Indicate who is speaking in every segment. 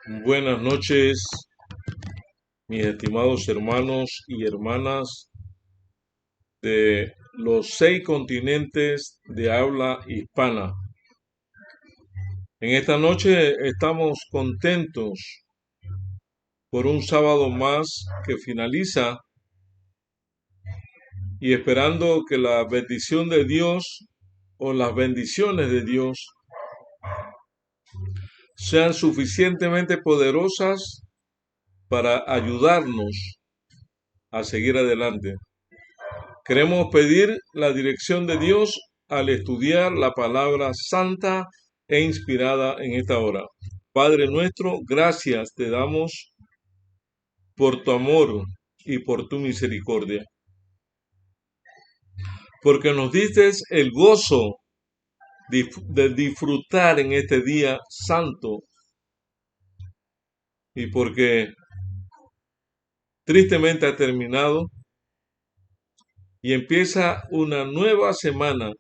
Speaker 1: Buenas noches, mis estimados hermanos y hermanas de los 6 continentes de habla hispana. En esta noche estamos contentos por un sábado más que finaliza y esperando que la bendición de Dios o las bendiciones de Dios sean suficientemente poderosas para ayudarnos a seguir adelante. Queremos pedir la dirección de Dios al estudiar la palabra santa e inspirada en esta hora. Padre nuestro, gracias te damos por tu amor y por tu misericordia, porque nos diste el gozo de disfrutar en este día santo y porque tristemente ha terminado y empieza una nueva semana.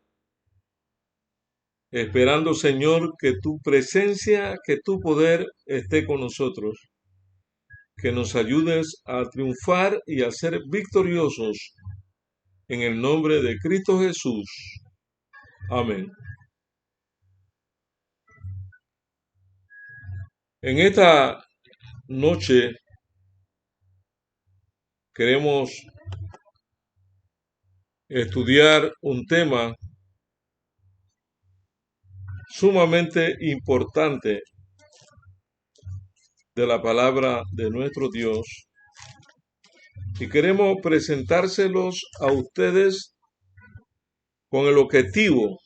Speaker 1: Esperando, Señor, que tu presencia, que tu poder esté con nosotros, que nos ayudes a triunfar y a ser victoriosos en el nombre de Cristo Jesús. Amén. En esta noche queremos estudiar un tema sumamente importante de la palabra de nuestro Dios y queremos presentárselos a ustedes con el objetivo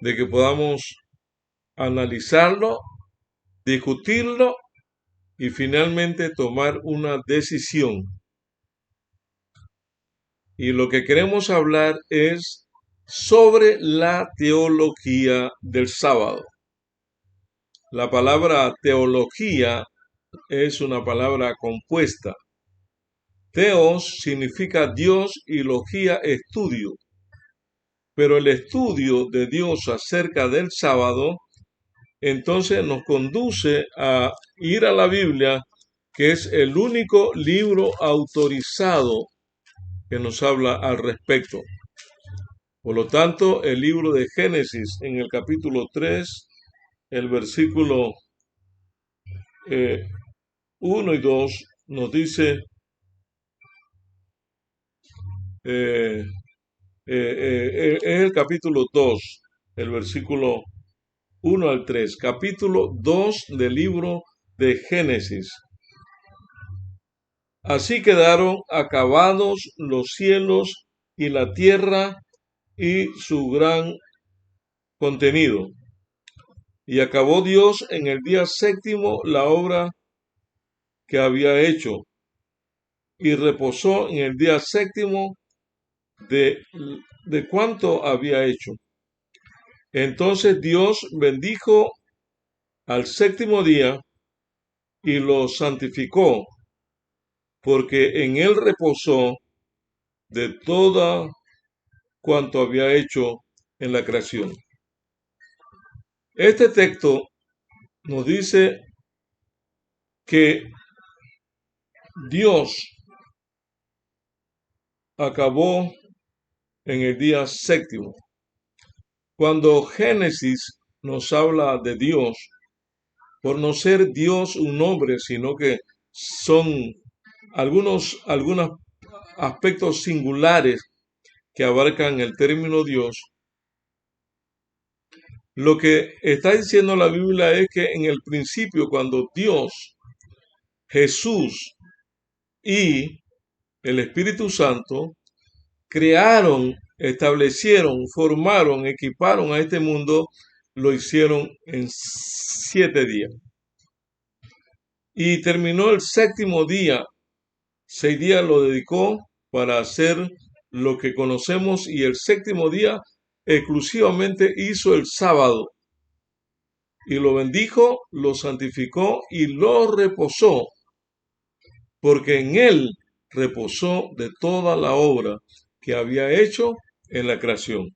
Speaker 1: de que podamos analizarlo, discutirlo y finalmente tomar una decisión. Y lo que queremos hablar es sobre la teología del sábado. La palabra teología es una palabra compuesta. Theos significa Dios y logía estudio. Pero el estudio de Dios acerca del sábado entonces nos conduce a ir a la Biblia, que es el único libro autorizado que nos habla al respecto. Por lo tanto, el libro de Génesis, en el capítulo 3, el versículo 1 y 2, nos dice, es el capítulo 2, el versículo 1 al 3, capítulo 2 del libro de Génesis. Así quedaron acabados los cielos y la tierra y su gran contenido. Y acabó Dios en el día séptimo la obra que había hecho, y reposó en el día séptimo de cuanto había hecho. Entonces Dios bendijo al séptimo día y lo santificó, porque en él reposó de todo cuanto había hecho en la creación. Este texto nos dice que Dios acabó en el día séptimo. Cuando Génesis nos habla de Dios, por no ser Dios un nombre, sino que son algunos aspectos singulares que abarcan el término Dios, lo que está diciendo la Biblia es que en el principio, cuando Dios, Jesús y el Espíritu Santo crearon, establecieron, formaron, equiparon a este mundo, lo hicieron en 7 días. Y terminó el séptimo día. 6 días lo dedicó para hacer lo que conocemos y el séptimo día exclusivamente hizo el sábado. Y lo bendijo, lo santificó y lo reposó, porque en él reposó de toda la obra que había hecho en la creación.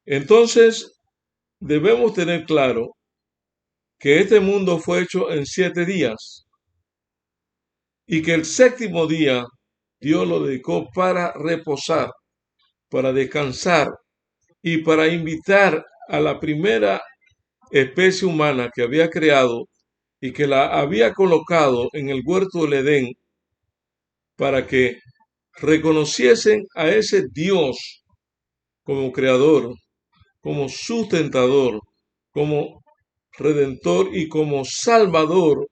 Speaker 1: Entonces, debemos tener claro que este mundo fue hecho en 7 días y que el séptimo día Dios lo dedicó para reposar, para descansar y para invitar a la primera especie humana que había creado y que la había colocado en el huerto del Edén para que reconociesen a ese Dios como creador, como sustentador, como redentor y como salvador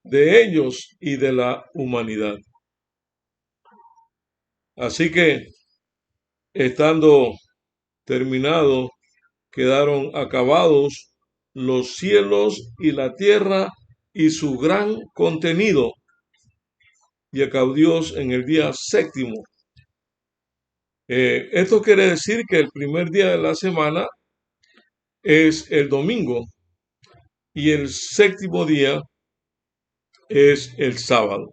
Speaker 1: de ellos y de la humanidad. Así que, estando terminado, quedaron acabados los cielos y la tierra y su gran contenido. Y acabó Dios en el día séptimo. Esto quiere decir que el primer día de la semana es el domingo y el séptimo día es el sábado.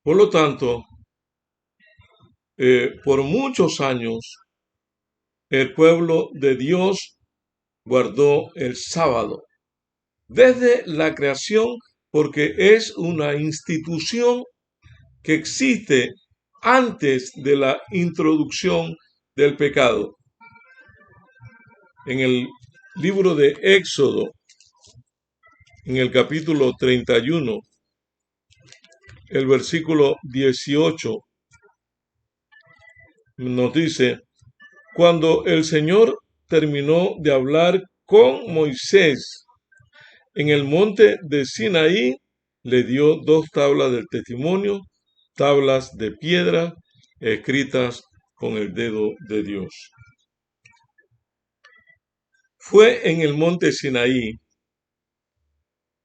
Speaker 1: Por lo tanto, por muchos años, el pueblo de Dios guardó el sábado desde la creación, porque es una institución que existe antes de la introducción del pecado. En el libro de Éxodo, en el capítulo 31, el versículo 18, nos dice: cuando el Señor terminó de hablar con Moisés en el monte de Sinaí, le dio 2 tablas del testimonio, tablas de piedra escritas con el dedo de Dios. Fue en el monte Sinaí,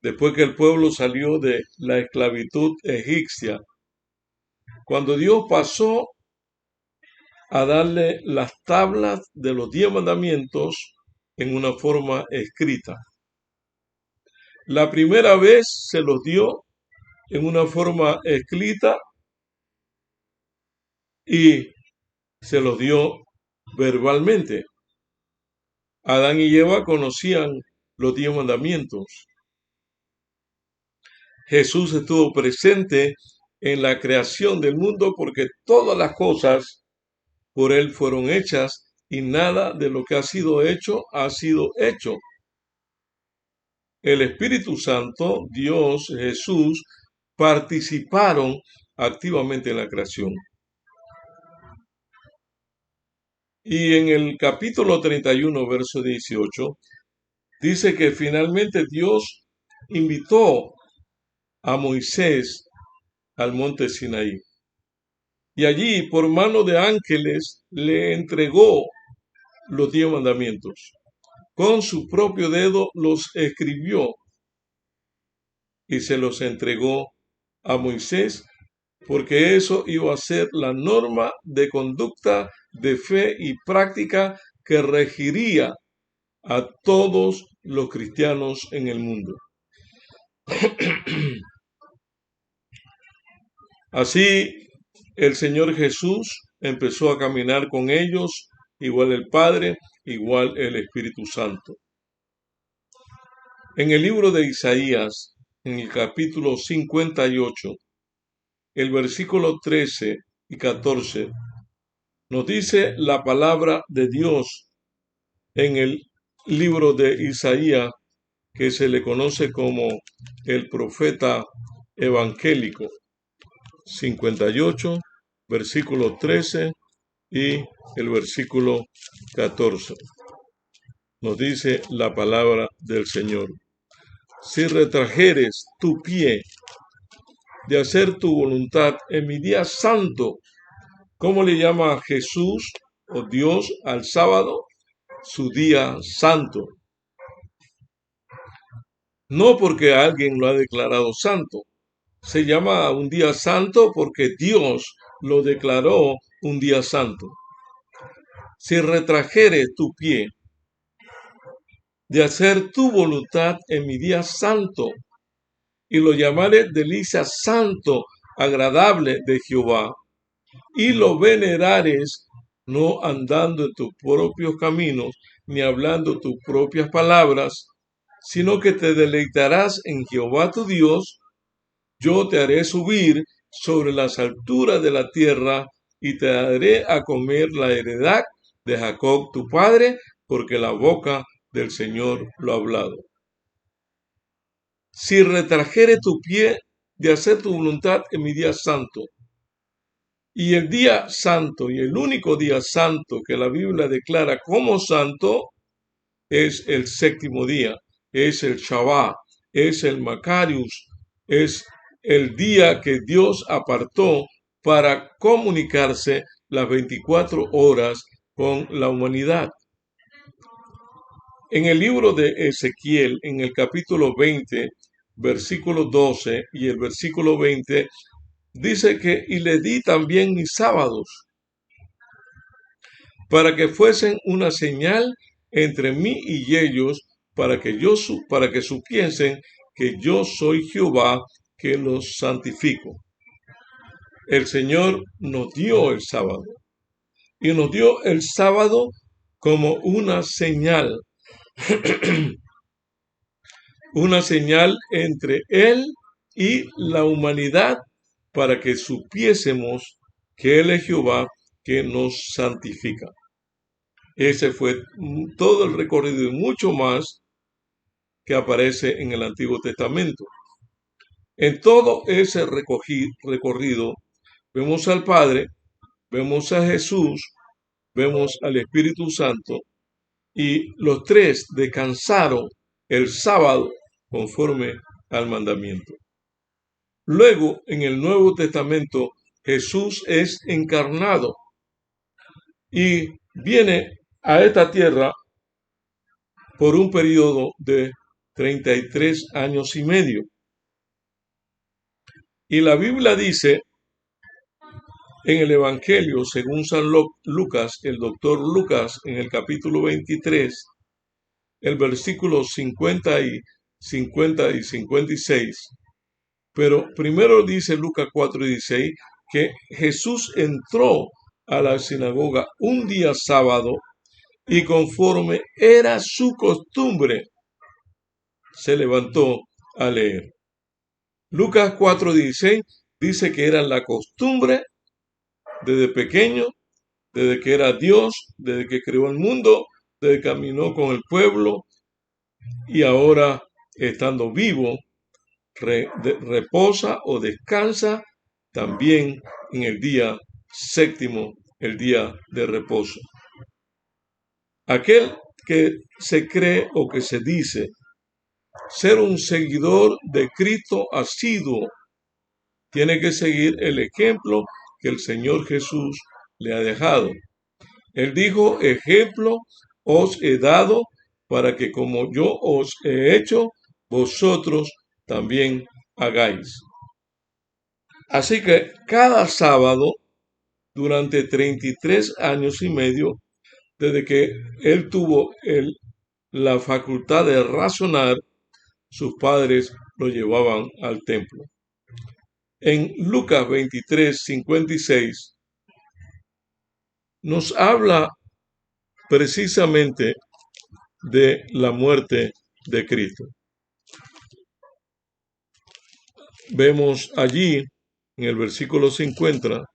Speaker 1: después que el pueblo salió de la esclavitud egipcia, cuando Dios pasó a darle las tablas de los 10 mandamientos en una forma escrita. La primera vez se los dio en una forma escrita y se los dio verbalmente. Adán y Eva conocían los 10 mandamientos. Jesús estuvo presente en la creación del mundo porque todas las cosas por él fueron hechas y nada de lo que ha sido hecho ha sido hecho. El Espíritu Santo, Dios, Jesús, participaron activamente en la creación. Y en el capítulo 31, verso 18, dice que finalmente Dios invitó a Moisés al monte Sinaí. Y allí, por mano de ángeles, le entregó los 10 mandamientos. Con su propio dedo los escribió y se los entregó a Moisés, porque eso iba a ser la norma de conducta, de fe y práctica que regiría a todos los cristianos en el mundo. Así, el Señor Jesús empezó a caminar con ellos, igual el Padre, igual el Espíritu Santo. En el libro de Isaías, en el capítulo 58, el versículo 13 y 14, nos dice la palabra de Dios en el libro de Isaías, que se le conoce como el profeta evangélico. 58, versículo 13 y el versículo 14. Nos dice la palabra del Señor: si retrajeres tu pie de hacer tu voluntad en mi día santo. ¿Cómo le llama Jesús o Dios al sábado? Su día santo. No porque alguien lo ha declarado santo. Se llama un día santo porque Dios lo declaró un día santo. Si retrajeres tu pie de hacer tu voluntad en mi día santo, y lo llamaré delicia santo, agradable de Jehová, y lo venerares no andando en tus propios caminos, ni hablando tus propias palabras, sino que te deleitarás en Jehová tu Dios. Yo te haré subir sobre las alturas de la tierra y te daré a comer la heredad de Jacob tu padre, porque la boca del Señor lo ha hablado. Si retrajere tu pie de hacer tu voluntad en mi día santo, y el día santo y el único día santo que la Biblia declara como santo es el séptimo día, es el Shabbat, es el Macarius, es el día que Dios apartó para comunicarse las 24 horas con la humanidad. En el libro de Ezequiel, en el capítulo 20, versículo 12 y el versículo 20, dice que y le di también mis sábados para que fuesen una señal entre mí y ellos, para que supiesen que yo soy Jehová, que los santifico. El Señor nos dio el sábado, y nos dio el sábado como una señal entre Él y la humanidad, para que supiésemos que Él es Jehová, que nos santifica. Ese fue todo el recorrido y mucho más que aparece en el Antiguo Testamento. En todo ese recorrido vemos al Padre, vemos a Jesús, vemos al Espíritu Santo, y los tres descansaron el sábado conforme al mandamiento. Luego, en el Nuevo Testamento, Jesús es encarnado y viene a esta tierra por un periodo de 33 años y medio. Y la Biblia dice en el Evangelio, según San Lucas, el doctor Lucas, en el capítulo 23, el versículo 50 y 56. Pero primero dice Lucas 4:16 que Jesús entró a la sinagoga un día sábado y conforme era su costumbre, se levantó a leer. Lucas 4:16 dice que era la costumbre desde pequeño, desde que era Dios, desde que creó el mundo, desde que caminó con el pueblo y ahora estando vivo, reposa o descansa también en el día séptimo, el día de reposo. Aquel que se cree o que se dice ser un seguidor de Cristo asiduo tiene que seguir el ejemplo que el Señor Jesús le ha dejado. Él dijo, ejemplo os he dado para que como yo os he hecho, vosotros también hagáis. Así que cada sábado, durante 33 años y medio, desde que él tuvo la facultad de razonar, sus padres lo llevaban al templo. En Lucas 23:56 nos habla precisamente de la muerte de Cristo. Vemos allí en el versículo 50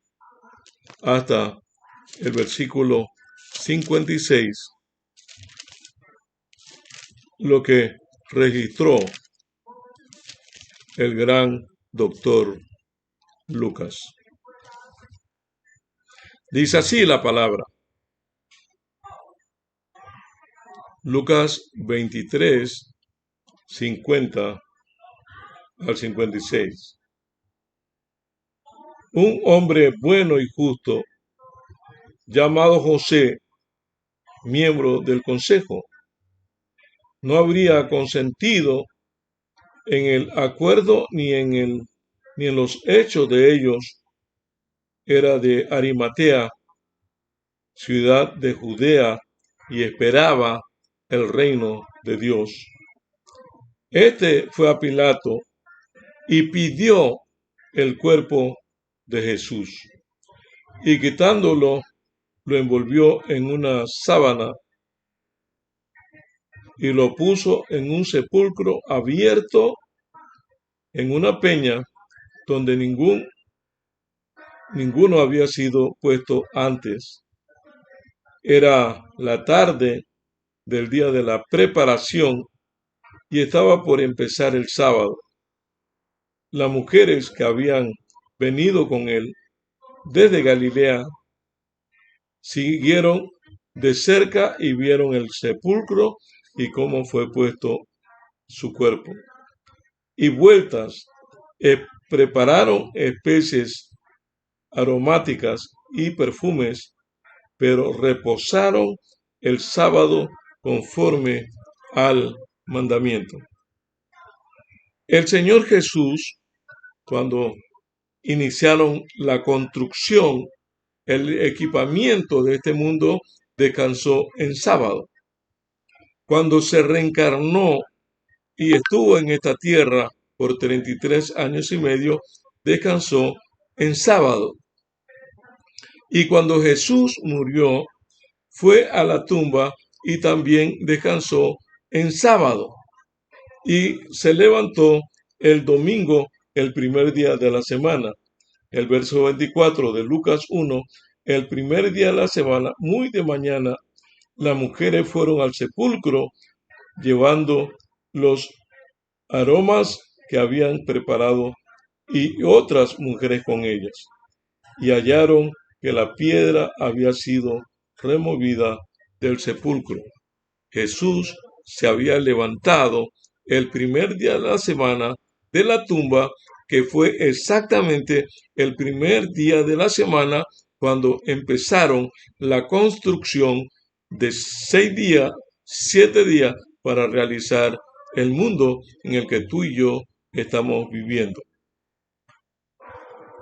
Speaker 1: hasta el versículo 56 lo que registró el gran doctor Lucas. Dice así la palabra. Lucas 23, 50 al 56. Un hombre bueno y justo, llamado José, miembro del consejo, no habría consentido en el acuerdo ni en los hechos de ellos. Era de Arimatea, ciudad de Judea, y esperaba el reino de Dios. Este fue a Pilato y pidió el cuerpo de Jesús. Y quitándolo, lo envolvió en una sábana y lo puso en un sepulcro abierto en una peña donde ninguno había sido puesto antes. Era la tarde del día de la preparación y estaba por empezar el sábado. Las mujeres que habían venido con él desde Galilea siguieron de cerca y vieron el sepulcro y cómo fue puesto su cuerpo. Y vueltas, prepararon especies aromáticas y perfumes, pero reposaron el sábado conforme al mandamiento. El Señor Jesús, cuando iniciaron la construcción, el equipamiento de este mundo, descansó en sábado. Cuando se reencarnó y estuvo en esta tierra por 33 años y medio, descansó en sábado. Y cuando Jesús murió, fue a la tumba y también descansó en sábado. Y se levantó el domingo, el primer día de la semana. El verso 24 de Lucas 1, el primer día de la semana, muy de mañana, las mujeres fueron al sepulcro llevando los aromas que habían preparado y otras mujeres con ellas, y hallaron que la piedra había sido removida del sepulcro. Jesús se había levantado el primer día de la semana de la tumba, que fue exactamente el primer día de la semana cuando empezaron la construcción de 6 días, 7 días para realizar el mundo en el que tú y yo estamos viviendo.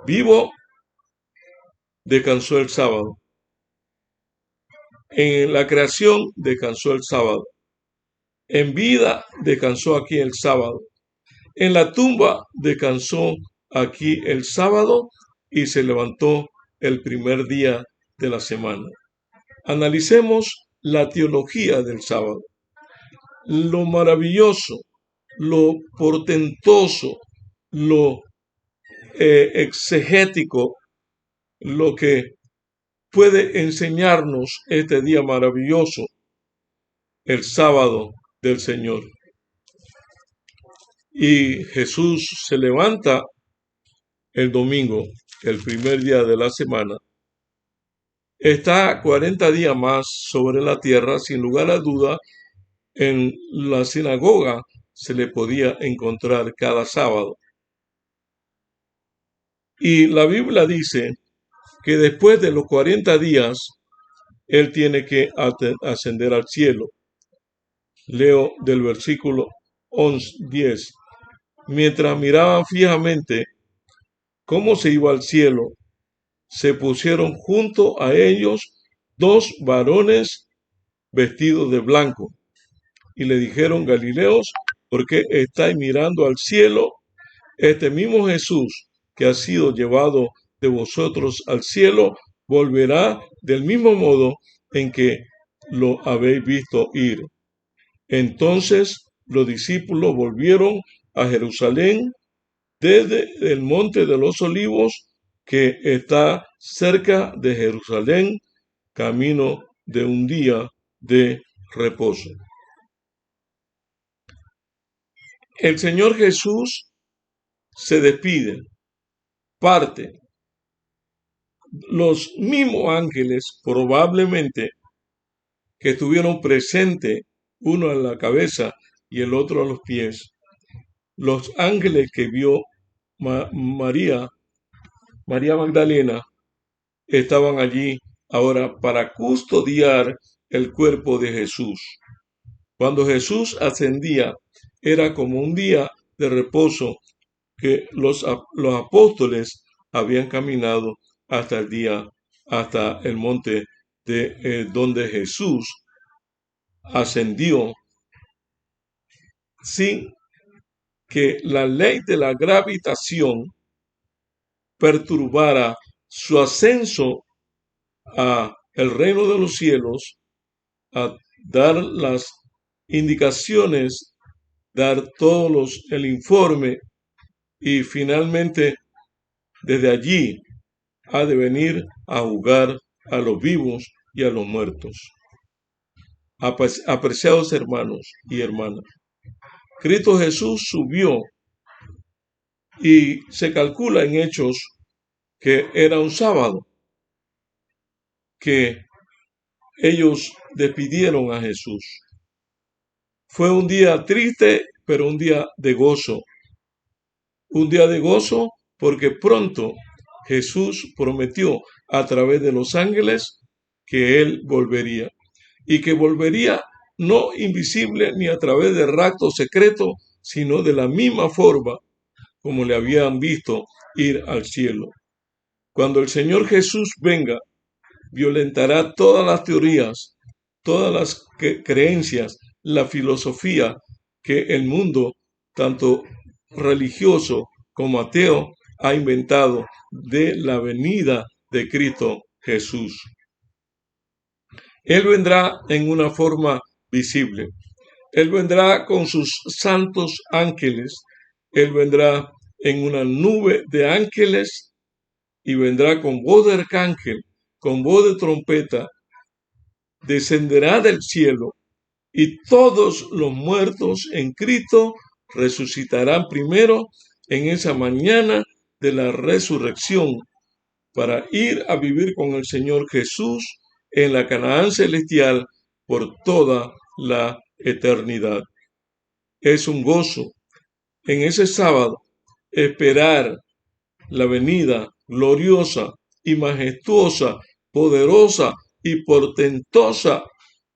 Speaker 1: Vivo descansó el sábado. En la creación descansó el sábado. En vida descansó aquí el sábado. En la tumba descansó aquí el sábado y se levantó el primer día de la semana. Analicemos la teología del sábado. Lo maravilloso, lo portentoso, lo exegético, lo que puede enseñarnos este día maravilloso, el sábado del Señor. Y Jesús se levanta el domingo, el primer día de la semana. Está 40 días más sobre la tierra, sin lugar a duda. En la sinagoga se le podía encontrar cada sábado. Y la Biblia dice que después de los 40 días, él tiene que ascender al cielo. Leo del versículo 10. Mientras miraban fijamente cómo se iba al cielo, se pusieron junto a ellos 2 varones vestidos de blanco y le dijeron: Galileos, ¿por qué estáis mirando al cielo? Este mismo Jesús que ha sido llevado de vosotros al cielo volverá del mismo modo en que lo habéis visto ir. Entonces los discípulos volvieron a Jerusalén desde el monte de los olivos, que está cerca de Jerusalén, camino de un día de reposo. El Señor Jesús se despide, parte. Los mismos ángeles probablemente que estuvieron presentes, uno a la cabeza y el otro a los pies, los ángeles que vio María Magdalena, estaban allí ahora para custodiar el cuerpo de Jesús. Cuando Jesús ascendía, era como un día de reposo que los apóstoles habían caminado hasta el monte de donde Jesús ascendió, sin que la ley de la gravitación perturbara su ascenso a el reino de los cielos, a dar las indicaciones, dar el informe, y finalmente desde allí ha de venir a juzgar a los vivos y a los muertos. Apreciados hermanos y hermanas, Cristo Jesús subió, y se calcula en Hechos que era un sábado que ellos despidieron a Jesús. Fue un día triste, pero un día de gozo. Un día de gozo porque pronto Jesús prometió a través de los ángeles que Él volvería. Y que volvería no invisible ni a través de rapto secreto, sino de la misma forma como le habían visto ir al cielo. Cuando el Señor Jesús venga, violentará todas las teorías, todas las creencias, la filosofía que el mundo, tanto religioso como ateo, ha inventado de la venida de Cristo Jesús. Él vendrá en una forma visible. Él vendrá con sus santos ángeles. Él vendrá en una nube de ángeles y vendrá con voz de arcángel, con voz de trompeta. Descenderá del cielo y todos los muertos en Cristo resucitarán primero en esa mañana de la resurrección para ir a vivir con el Señor Jesús en la Canaán celestial por toda la eternidad. Es un gozo en ese sábado esperar la venida gloriosa y majestuosa, poderosa y portentosa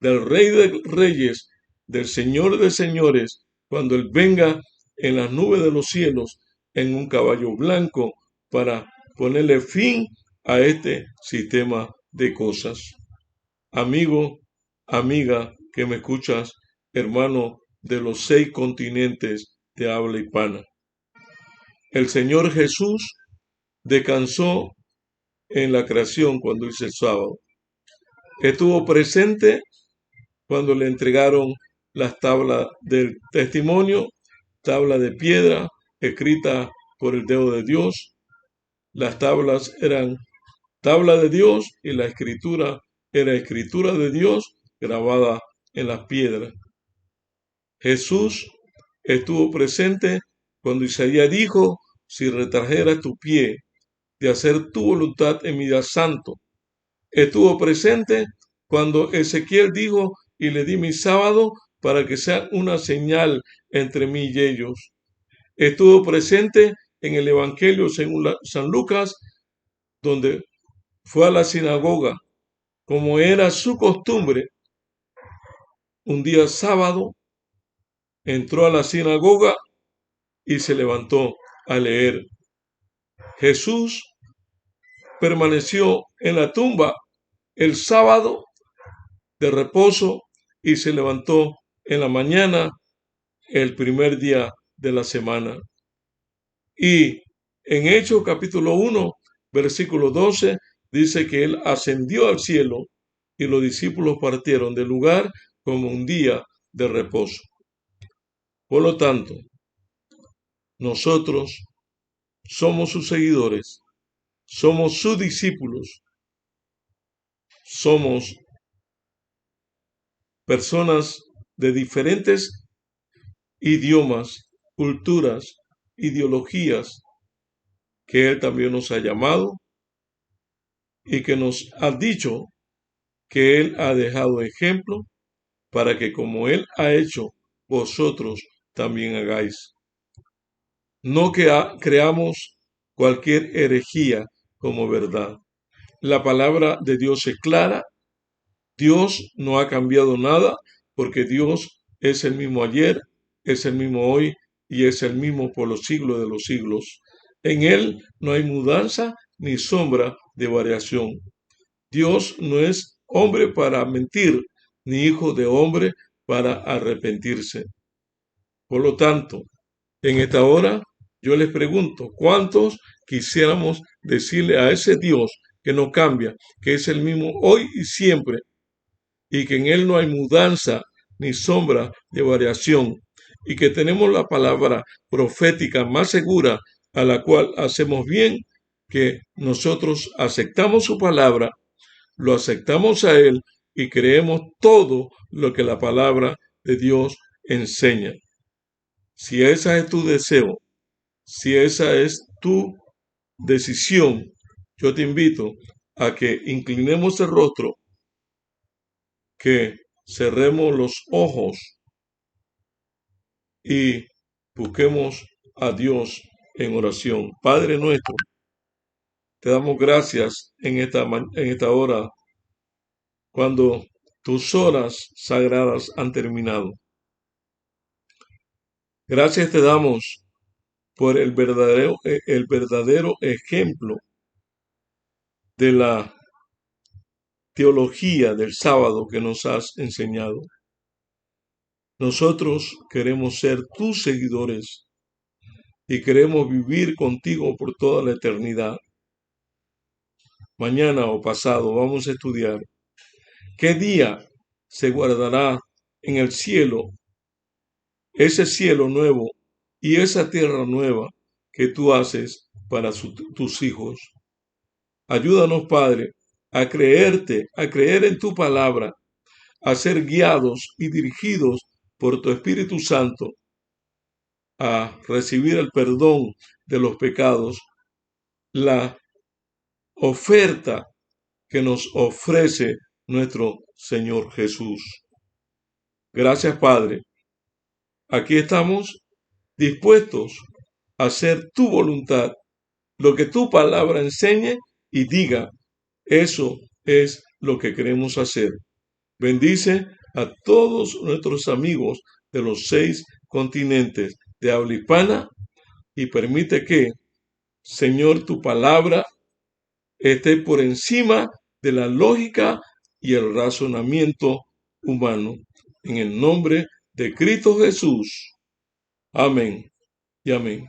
Speaker 1: del Rey de Reyes, del Señor de Señores, cuando Él venga en las nubes de los cielos en un caballo blanco para ponerle fin a este sistema de cosas. Amigo, amiga que me escuchas, hermano de los 6 continentes de habla hispana, el Señor Jesús descansó en la creación cuando hizo el sábado. Estuvo presente cuando le entregaron las tablas del testimonio, tabla de piedra escrita por el dedo de Dios. Las tablas eran tabla de Dios y la escritura era escritura de Dios grabada en las piedras. Jesús estuvo presente cuando Isaías dijo: si retrajeras tu pie de hacer tu voluntad en mi día santo. Estuvo presente cuando Ezequiel dijo: y le di mi sábado para que sea una señal entre mí y ellos. Estuvo presente en el Evangelio según San Lucas, donde fue a la sinagoga, como era su costumbre. Un día sábado entró a la sinagoga y se levantó a leer. Jesús permaneció en la tumba el sábado de reposo y se levantó en la mañana el primer día de la semana. Y en Hechos capítulo 1, versículo 12, dice que Él ascendió al cielo y los discípulos partieron del lugar como un día de reposo. Por lo tanto, nosotros somos sus seguidores, somos sus discípulos, somos personas de diferentes idiomas, culturas, ideologías, que Él también nos ha llamado y que nos ha dicho que Él ha dejado ejemplo para que como Él ha hecho, vosotros también hagáis. No que creamos cualquier herejía como verdad. La palabra de Dios es clara. Dios no ha cambiado nada porque Dios es el mismo ayer, es el mismo hoy y es el mismo por los siglos de los siglos. En Él no hay mudanza ni sombra de variación. Dios no es hombre para mentir, ni hijo de hombre para arrepentirse. Por lo tanto, en esta hora yo les pregunto, ¿cuántos quisiéramos decirle a ese Dios que no cambia, que es el mismo hoy y siempre, y que en Él no hay mudanza ni sombra de variación, y que tenemos la palabra profética más segura, a la cual hacemos bien que nosotros aceptamos su palabra, lo aceptamos a Él y creemos todo lo que la palabra de Dios enseña. Si ese es tu deseo, si esa es tu decisión, yo te invito a que inclinemos el rostro, que cerremos los ojos y busquemos a Dios en oración. Padre nuestro, te damos gracias en esta hora, cuando tus horas sagradas han terminado. Gracias te damos por el verdadero ejemplo de la teología del sábado que nos has enseñado. Nosotros queremos ser tus seguidores y queremos vivir contigo por toda la eternidad. Mañana o pasado vamos a estudiar qué día se guardará en el cielo, ese cielo nuevo y esa tierra nueva que tú haces para tus hijos. Ayúdanos, Padre, a creerte, a creer en tu palabra, a ser guiados y dirigidos por tu Espíritu Santo, a recibir el perdón de los pecados, la oferta que nos ofrece nuestro Señor Jesús. Gracias, Padre. Aquí estamos dispuestos a hacer tu voluntad, lo que tu palabra enseñe y diga. Eso es lo que queremos hacer. Bendice a todos nuestros amigos de los 6 continentes de habla hispana y permite que, Señor, tu palabra esté por encima de la lógica y el razonamiento humano. En el nombre de Cristo Jesús. Amén y amén.